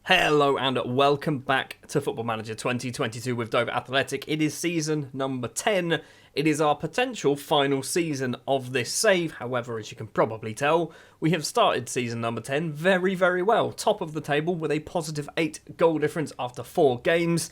Hello and welcome back to Football Manager 2022 with Dover Athletic. It is season number 10. It is our potential final season of this save. However, as you can probably tell, we have started season number 10 very, very well. Top of the table with a positive 8 goal difference after 4 games.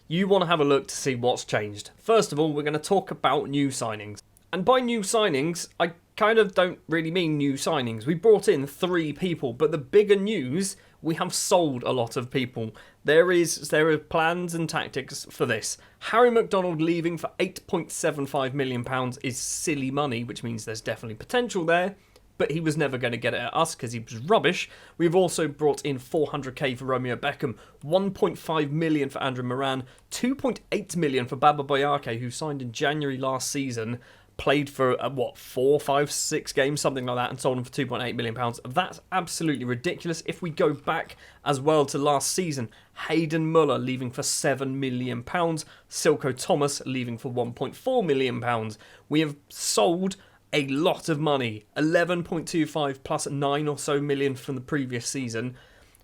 You want to have a look to see what's changed. First of all, we're going to talk about new signings. And by new signings, I kind of don't really mean new signings. We brought in 3 people, but the bigger news, we have sold a lot of people. There are plans and tactics for this. Harry McDonald leaving for £8.75 million is silly money, which means there's definitely potential there, but he was never going to get it at us because he was rubbish. We've also brought in 400k for Romeo Beckham, 1.5 million for Andrew Moran, 2.8 million for Baba Boyake, who signed in January last season, played for, 4, 5, 6 games, something like that, and sold him for £2.8 million. That's absolutely ridiculous. If we go back as well to last season, Hayden Muller leaving for £7 million, Silko Thomas leaving for £1.4 million. We have sold a lot of money, 11.25 plus 9 or so million from the previous season.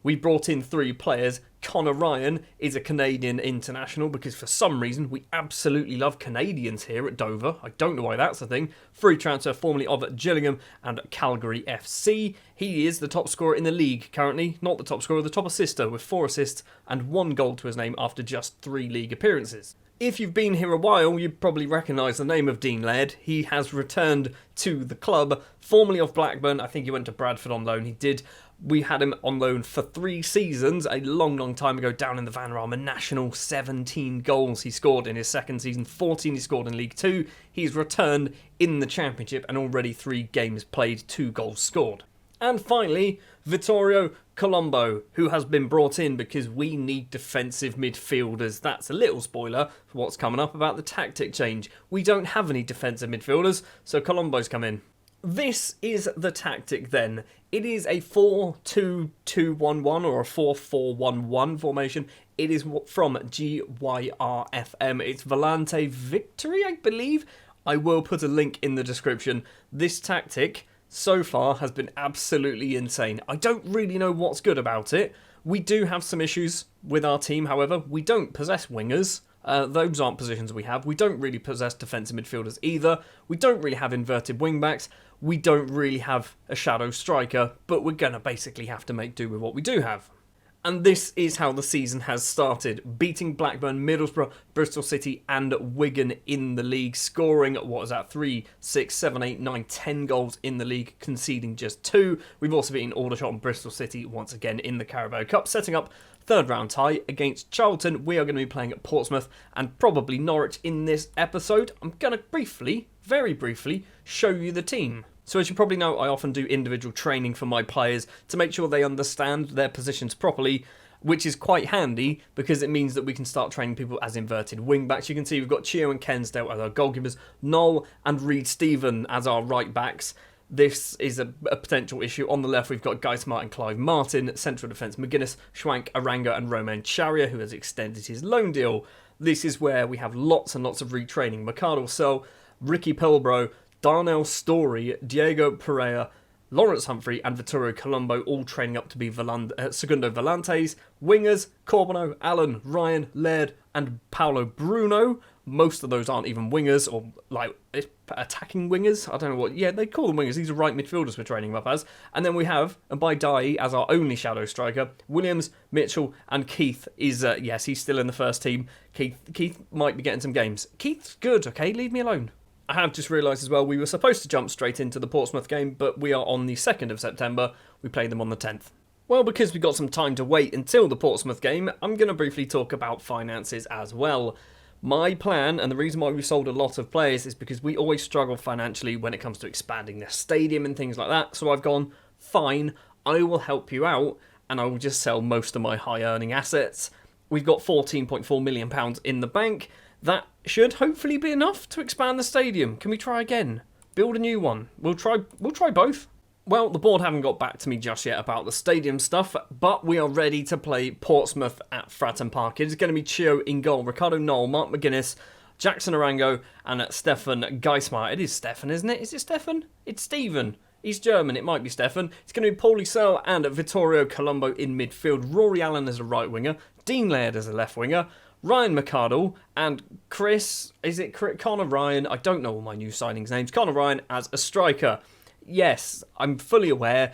We brought in 3 players. Connor Ryan is a Canadian international because for some reason we absolutely love Canadians here at Dover. I don't know why that's a thing. Free transfer formerly of Gillingham and Calgary FC. He is the top scorer in the league currently. Not the top scorer, the top assister with 4 assists and 1 goal to his name after just 3 league appearances. If you've been here a while, you probably recognise the name of Dean Laird. He has returned to the club, formerly of Blackburn. I think he went to Bradford on loan. He did. We had him on loan for 3 seasons, a long, long time ago, down in the Vanarama National. 17 goals he scored in his second season, 14 he scored in League 2. He's returned in the Championship and already 3 games played, 2 goals scored. And finally, Vittorio Colombo, who has been brought in because we need defensive midfielders. That's a little spoiler for what's coming up about the tactic change. We don't have any defensive midfielders, so Colombo's come in. This is the tactic then. It is a 4-2-2-1-1 or a 4-4-1-1 formation. It is from GYRFM. It's Volante Victory, I believe. I will put a link in the description. This tactic so far has been absolutely insane. I don't really know what's good about it. We do have some issues with our team, however. We don't possess wingers. Those aren't positions we have. We don't really possess defensive midfielders either. We don't really have inverted wing-backs. We don't really have a shadow striker, but we're going to basically have to make do with what we do have. And this is how the season has started. Beating Blackburn, Middlesbrough, Bristol City and Wigan in the league. Scoring, 3, 6, 7, 8, 9, 10 goals in the league. Conceding just 2. We've also beaten Aldershot and Bristol City once again in the Carabao Cup. Setting up 3rd round tie against Charlton. We are going to be playing at Portsmouth and probably Norwich in this episode. I'm going to very briefly, show you the team. So as you probably know, I often do individual training for my players to make sure they understand their positions properly, which is quite handy because it means that we can start training people as inverted wing-backs. You can see we've got Chio and Kensdale as our goalkeepers, Noel and Reid Stephen as our right-backs. This is a potential issue. On the left, we've got Guy Smart and Clive Martin, central defence McGuinness, Schwank, Aranga and Romain Charia, who has extended his loan deal. This is where we have lots and lots of retraining. Mikado Searle, Ricky Pilbro, Darnell Story, Diego Pereira, Lawrence Humphrey and Vittorio Colombo all training up to be Segundo Volantes. Wingers, Corbino, Allen, Ryan, Laird and Paolo Bruno. Most of those aren't even wingers or attacking wingers. I don't know what. Yeah, they call them wingers. These are right midfielders we're training them up as. And then we have, and by Dai as our only shadow striker, Williams, Mitchell and Keith is, yes, he's still in the first team. Keith might be getting some games. Keith's good, okay? Leave me alone. I have just realised as well, we were supposed to jump straight into the Portsmouth game, but we are on the 2nd of September. We play them on the 10th. Well, because we've got some time to wait until the Portsmouth game, I'm going to briefly talk about finances as well. My plan, and the reason why we sold a lot of players, is because we always struggle financially when it comes to expanding the stadium and things like that. So I've gone, fine, I will help you out, and I will just sell most of my high-earning assets. We've got £14.4 million in the bank. That should hopefully be enough to expand the stadium. Can we try again? Build a new one. We'll try both. Well, the board haven't got back to me just yet about the stadium stuff, but we are ready to play Portsmouth at Fratton Park. It's going to be Chio in goal, Ricardo Noel, Mark McGuinness, Jackson Arango, and Stefan Geismar. It is Stefan, isn't it? Is it Stefan? It's Stephen. He's German, it might be Stefan. It's going to be Paulie Searle and Vittorio Colombo in midfield. Rory Allen as a right winger. Dean Laird as a left winger. Ryan McArdle and Connor Ryan? I don't know all my new signings' names. Connor Ryan as a striker. Yes, I'm fully aware.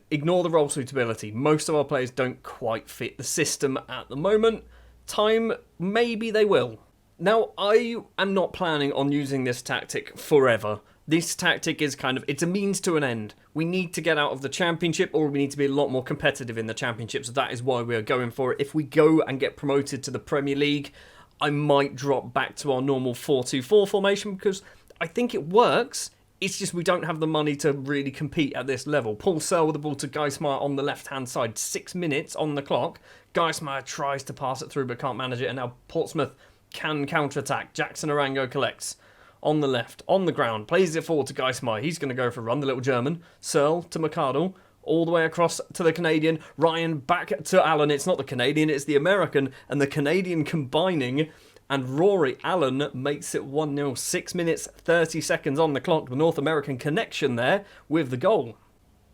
Ignore the role suitability. Most of our players don't quite fit the system at the moment. Time, maybe they will. Now, I am not planning on using this tactic forever. This tactic is it's a means to an end. We need to get out of the Championship, or we need to be a lot more competitive in the Championship, so that is why we are going for it. If we go and get promoted to the Premier League, I might drop back to our normal 4-2-4 formation, because I think it works. It's just we don't have the money to really compete at this level. Paul Searle with the ball to Geismar on the left-hand side. 6 minutes on the clock. Geismar tries to pass it through but can't manage it, and now Portsmouth can counter-attack. Jackson Arango collects. On the left, on the ground, plays it forward to Geismar. He's going to go for a run, the little German. Searle to McArdle, all the way across to the Canadian. Ryan back to Allen. It's not the Canadian, it's the American. And the Canadian combining, and Rory Allen makes it 1-0. 6 minutes, 30 seconds on the clock. The North American connection there with the goal.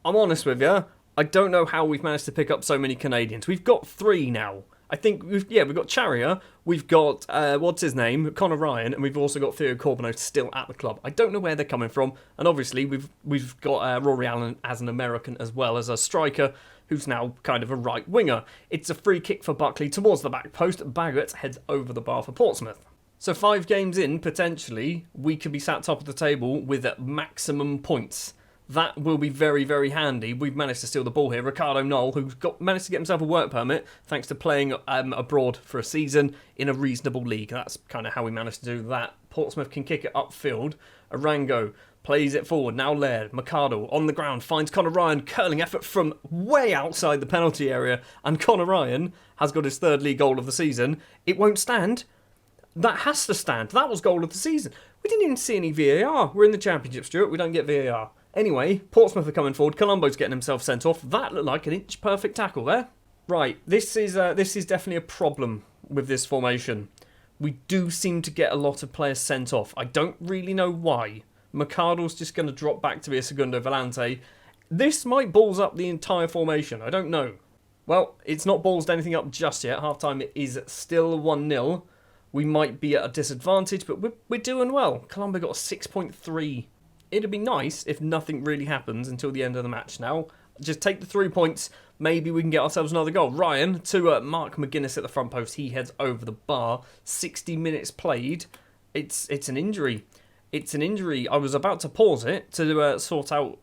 I'm honest with you, I don't know how we've managed to pick up so many Canadians. We've got 3 now. I think we've got Charrier, we've got, what's his name, Connor Ryan, and we've also got Theo Corbeau still at the club. I don't know where they're coming from, and obviously we've got Rory Allen as an American as well as a striker, who's now kind of a right winger. It's a free kick for Buckley towards the back post. Baggett heads over the bar for Portsmouth. So 5 games in, potentially, we could be sat top of the table with maximum points. That will be very, very handy. We've managed to steal the ball here. Ricardo Knoll, who's managed to get himself a work permit thanks to playing abroad for a season in a reasonable league. That's kind of how we managed to do that. Portsmouth can kick it upfield. Arango plays it forward. Now Laird. McArdle on the ground finds Connor Ryan. Curling effort from way outside the penalty area. And Connor Ryan has got his 3rd league goal of the season. It won't stand. That has to stand. That was goal of the season. We didn't even see any VAR. We're in the Championship, Stuart. We don't get VAR. Anyway, Portsmouth are coming forward. Colombo's getting himself sent off. That looked like an inch-perfect tackle there. Right, this is definitely a problem with this formation. We do seem to get a lot of players sent off. I don't really know why. McArdle's just going to drop back to be a Segundo Volante. This might balls up the entire formation. I don't know. Well, it's not ballsed anything up just yet. Half-time is still 1-0. We might be at a disadvantage, but we're doing well. Colombo got a 6.3. It'd be nice if nothing really happens until the end of the match now. Just take the 3 points. Maybe we can get ourselves another goal. Ryan to Mark McGuinness at the front post. He heads over the bar. 60 minutes played. It's an injury. It's an injury. I was about to pause it to sort out,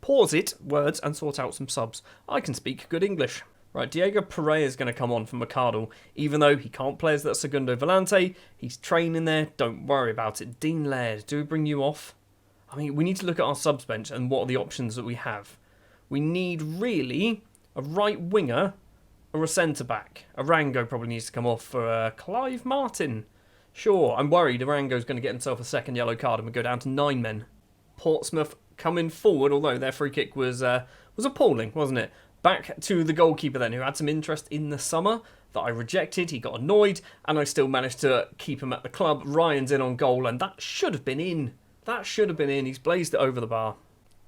pause it, words, and sort out some subs. I can speak good English. Right, Diego Pereira is going to come on for McArdle. Even though he can't play as that Segundo Volante, he's training there. Don't worry about it. Dean Laird, do we bring you off? I mean, we need to look at our subs bench and what are the options that we have. We need, really, a right winger or a centre-back. Arango probably needs to come off for Clive Martin. Sure, I'm worried Arango's going to get himself a 2nd yellow card and we go down to 9 men. Portsmouth coming forward, although their free kick was appalling, wasn't it? Back to the goalkeeper then, who had some interest in the summer that I rejected. He got annoyed, and I still managed to keep him at the club. Ryan's in on goal, and that should have been in. That should have been in. He's blazed it over the bar.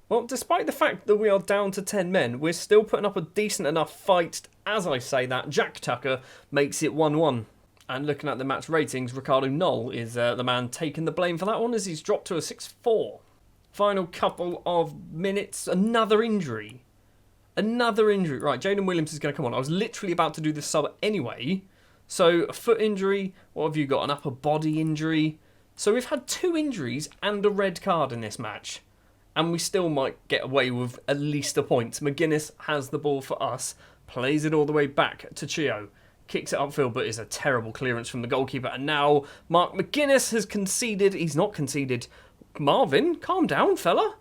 Well, despite the fact that we are down to 10 men, we're still putting up a decent enough fight. As I say that, Jack Tucker makes it 1-1. And looking at the match ratings, Ricardo Knoll is the man taking the blame for that one, as he's dropped to a 6-4. Final couple of minutes, another injury. Another injury. Right, Jaden Williams is going to come on. I was literally about to do this sub anyway. So, a foot injury. What have you got? An upper body injury. So, we've had 2 injuries and a red card in this match. And we still might get away with at least a point. McGuinness has the ball for us. Plays it all the way back to Chio. Kicks it upfield, but is a terrible clearance from the goalkeeper. And now, Mark McGuinness has conceded. He's not conceded. Marvin, calm down, fella.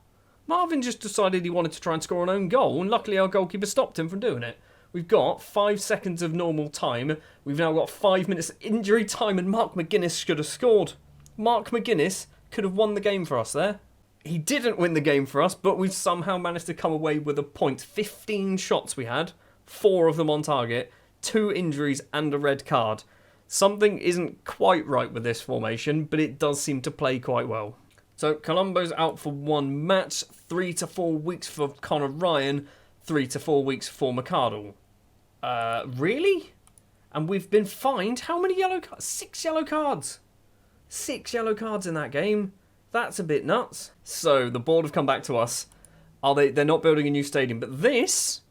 Marvin just decided he wanted to try and score an own goal, and luckily our goalkeeper stopped him from doing it. We've got 5 seconds of normal time. We've now got 5 minutes injury time, and Mark McGuinness should have scored. Mark McGuinness could have won the game for us there. He didn't win the game for us, but we've somehow managed to come away with a point. 15 shots we had, 4 of them on target, 2 injuries and a red card. Something isn't quite right with this formation, but it does seem to play quite well. So Colombo's out for 1 match, 3 to 4 weeks for Connor Ryan, 3 to 4 weeks for McArdle. Really? And we've been fined how many yellow cards? 6 yellow cards. 6 yellow cards in that game. That's a bit nuts. So the board have come back to us. They're not building a new stadium, but this,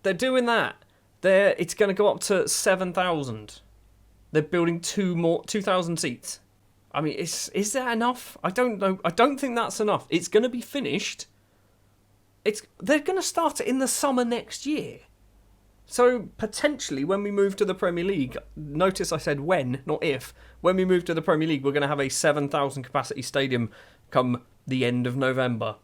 they're doing that. It's going to go up to 7,000. They're building 2,000 seats. I mean, is that enough? I don't know. I don't think that's enough. It's going to be finished. They're going to start it in the summer next year. So, potentially, when we move to the Premier League, notice I said when, not if. When we move to the Premier League, we're going to have a 7,000 capacity stadium come the end of November.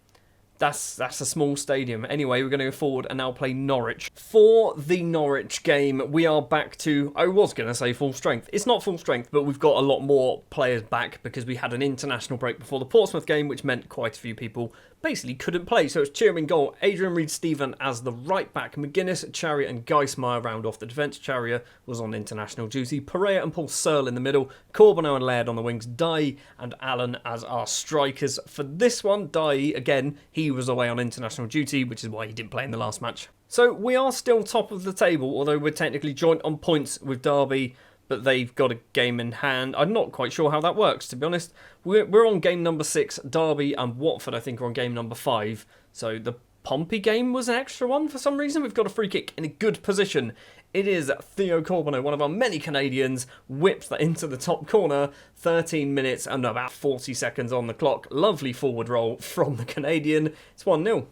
That's a small stadium. Anyway, we're going to go forward and now play Norwich. For the Norwich game, we are back to, I was going to say full strength. It's not full strength, but we've got a lot more players back because we had an international break before the Portsmouth game, which meant quite a few people basically couldn't play. So it's Chio in goal, Adrian Reed-Stephen as the right back, McGuinness, Charrier and Geismar round off the defence. Charrier was on international duty. Pereira and Paul Searle in the middle, Corbeau and Laird on the wings, Dye and Allen as our strikers. For this one, Dye, again, he was away on international duty, which is why he didn't play in the last match. So we are still top of the table, although we're technically joint on points with Derby, but they've got a game in hand. I'm not quite sure how that works, to be honest. We're on game number 6. Derby and Watford, I think, are on game number 5. So the Pompey game was an extra one for some reason. We've got a free kick in a good position. It is Theo Corbeau, one of our many Canadians, whips that into the top corner. 13 minutes and about 40 seconds on the clock. Lovely forward roll from the Canadian. It's 1-0.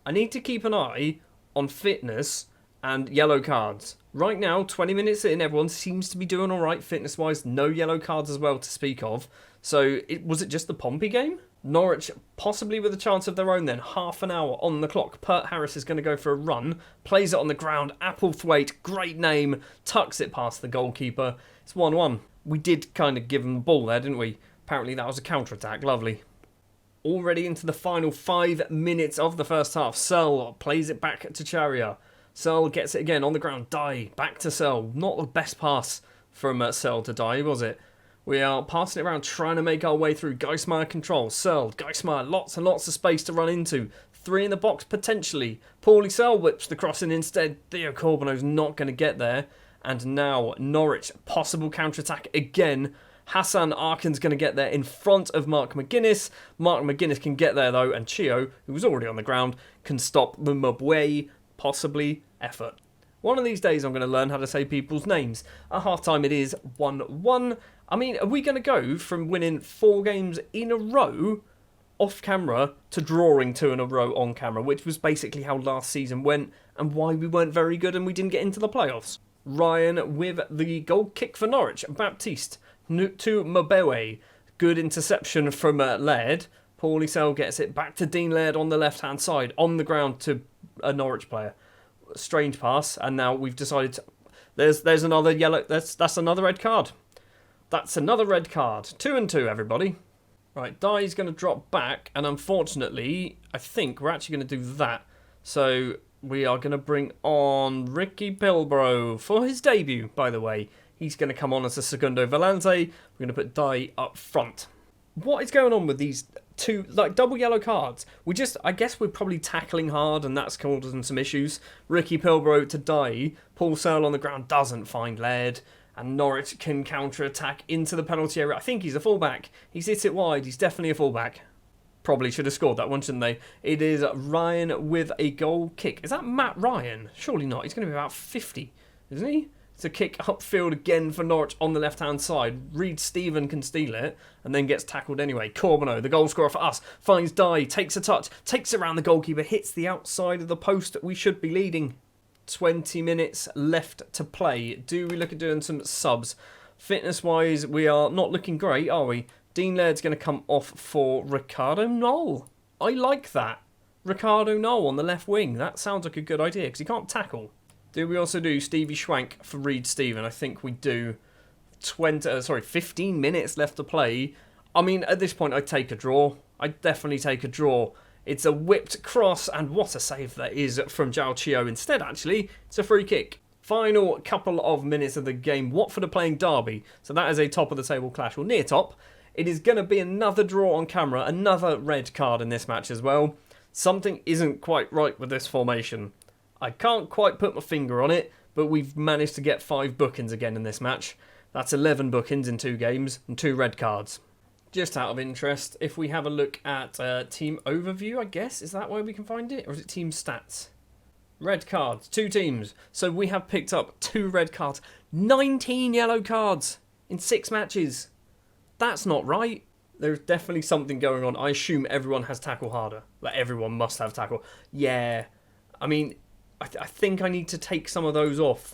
I need to keep an eye on fitness and yellow cards. Right now, 20 minutes in, everyone seems to be doing all right fitness-wise. No yellow cards as well to speak of. So, was it just the Pompey game? Norwich, possibly with a chance of their own then. Half an hour on the clock. Pert Harris is going to go for a run. Plays it on the ground. Applethwaite, great name. Tucks it past the goalkeeper. It's 1-1. We did kind of give them the ball there, didn't we? Apparently that was a counter-attack. Lovely. Already into the final 5 minutes of the first half. Searle plays it back to Charrier. Searle gets it again on the ground. Dye back to Searle. Not the best pass from Searle to Dye, was it? We are passing it around, trying to make our way through. Geismar control. Searle, Geismar, lots and lots of space to run into. 3 in the box, potentially. Paulie Searle whips the cross in instead. Theo Corbeau's not going to get there. And now Norwich, possible counter-attack again. Hassan Arkin's going to get there in front of Mark McGuinness. Mark McGuinness can get there though, and Chio, who was already on the ground, can stop the Mubway, possibly, effort. One of these days I'm going to learn how to say people's names. At half-time it is 1-1. I mean, are we going to go from winning 4 games in a row off camera to drawing 2 in a row on camera, which was basically how last season went and why we weren't very good and we didn't get into the playoffs? Ryan with the goal kick for Norwich. Baptiste to Mbewe. Good interception from Laird. Paulie Searle gets it back to Dean Laird on the left-hand side, on the ground to a Norwich player. Strange pass, and now we've decided to... There's another yellow... That's another red card. That's another red card. 2-2, everybody. Right, Dye's going to drop back, and unfortunately, I think we're actually going to do that. So we are going to bring on Ricky Pilbro for his debut, by the way. He's going to come on as a Segundo Volante. We're going to put Dye up front. What is going on with these 2, double yellow cards? I guess we're probably tackling hard and that's causing some issues. Ricky Pilbro to Dye. Paul Searle on the ground doesn't find Laird. And Norwich can counter-attack into the penalty area. I think he's a fullback. He's hit it wide. He's definitely a fullback. Probably should have scored that one, shouldn't they? It is Ryan with a goal kick. Is that Matt Ryan? Surely not. He's going to be about 50, isn't he? It's a kick upfield again for Norwich on the left-hand side. Reed-Stephen can steal it and then gets tackled anyway. Corbeau, the goal scorer for us, finds Dye, takes a touch, takes it around the goalkeeper, hits the outside of the post. We should be leading. 20 minutes left to play. Do we look at doing some subs? Fitness-wise, we are not looking great, are we? Dean Laird's going to come off for Ricardo Knoll. I like that. Ricardo Knoll on the left wing. That sounds like a good idea because he can't tackle. Do we also do Stevie Schwank for Reed-Stephen? I think we do. 15 minutes left to play. I mean, at this point, I'd take a draw. I'd definitely take a draw. It's a whipped cross, and what a save that is from Zhao Chio. Instead, actually, it's a free kick. Final couple of minutes of the game. Watford are playing Derby, so that is a top-of-the-table clash. Well, near top. It is going to be another draw on camera, another red card in this match as well. Something isn't quite right with this formation. I can't quite put my finger on it, but we've managed to get 5 bookings again in this match. That's 11 bookings in 2 games and 2 red cards. Just out of interest, if we have a look at team overview, I guess, is that where we can find it? Or is it team stats? Red cards, 2 teams. So we have picked up 2 red cards, 19 yellow cards in 6 matches. That's not right. There's definitely something going on. I assume everyone has tackle harder. Like, everyone must have tackle. Yeah. I mean, I think I need to take some of those off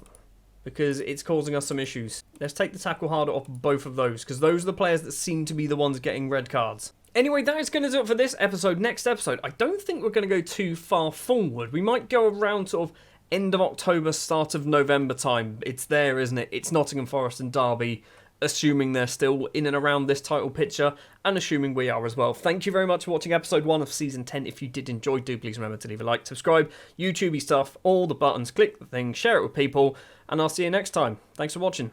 because it's causing us some issues. Let's take the tackle harder off both of those because those are the players that seem to be the ones getting red cards. Anyway, that is going to do it for this episode. Next episode, I don't think we're going to go too far forward. We might go around sort of end of October, start of November time. It's there, isn't it? It's Nottingham Forest and Derby, assuming they're still in and around this title picture, and assuming we are as well. Thank you very much for watching episode 1 of season 10. If you did enjoy, do please remember to leave a like, subscribe, YouTubey stuff, all the buttons, click the thing, share it with people, and I'll see you next time. Thanks for watching.